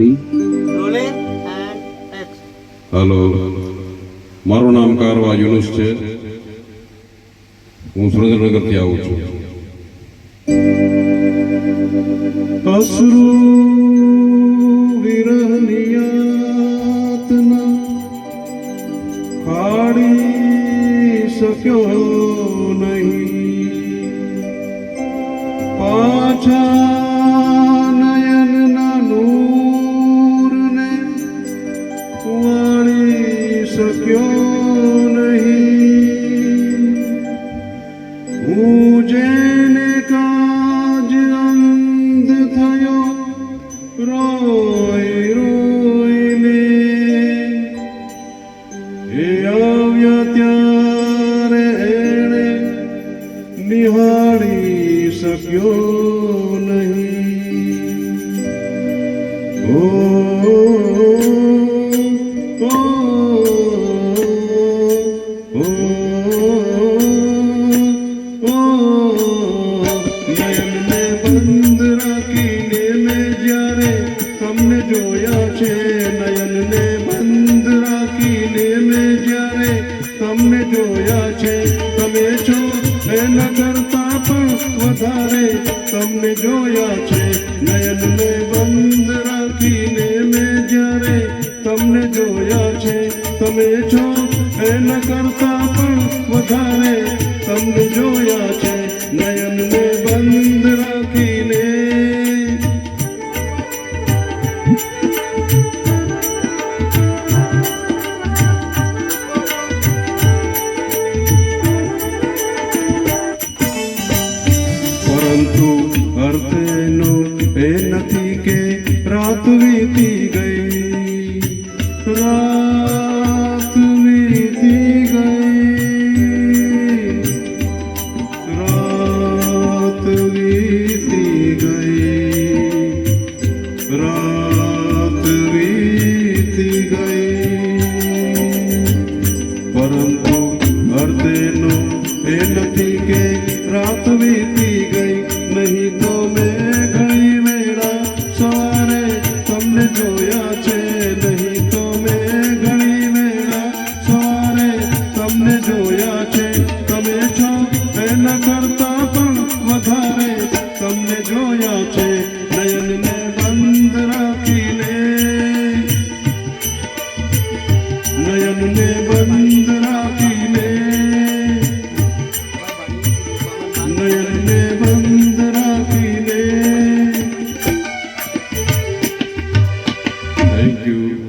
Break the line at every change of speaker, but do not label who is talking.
Rolling
rolling and x.
Hello, મારું નામ કારવા યુનુસ છે. હું સુરેન્દ્રનગરથી આવું છું. અશ્રુ વિરહની યાતના કાઢી શક્યો નહીં. પાછા નયનના નૂરને વાળી શક્યો નહીં. હું જેને કાજ અંધ થયો રોય રોયને, એ આવ્યા ત્યારે એણે નિહાળી શક્યો નહીં. ઓ નયનને બંધ રાખીને મેં જ્યારે તમને જોયા છે, નયનને બંધ રાખીને મેં જ્યારે તમને જોયા છે, તમે છો એના કરતા પણ વધારે તમને જોયા છે. નયનને બંધ રાખીને મેં જ્યારે તમને જોયા છે, તમે છો એના કરતા પણ વધારે તમને જોયા છે. નયનને બંધ રાખીને પરંતુ અર્થ એનો એ નથી કે રાત વીતી ગઈ, રાત વીતી ગઈ, રાત વીતી ગઈ, રાત વીતી ગઈ. પરંતુ અર્થ એનો એ નથી કે રાત વીતી ગઈ. નહીં તો મેં ઘણી વેળા સવારે તમને જોયા છે, નહીં તો મેં ઘણી વેળા સવારે તમને જોયા છે, તમે છો એના કરતા પણ વધારે તમને જોયા છે. નયનને બંધ રાખીને, નયનને બંધ રાખીને, નયનને બંધ રાખીને. Thank you.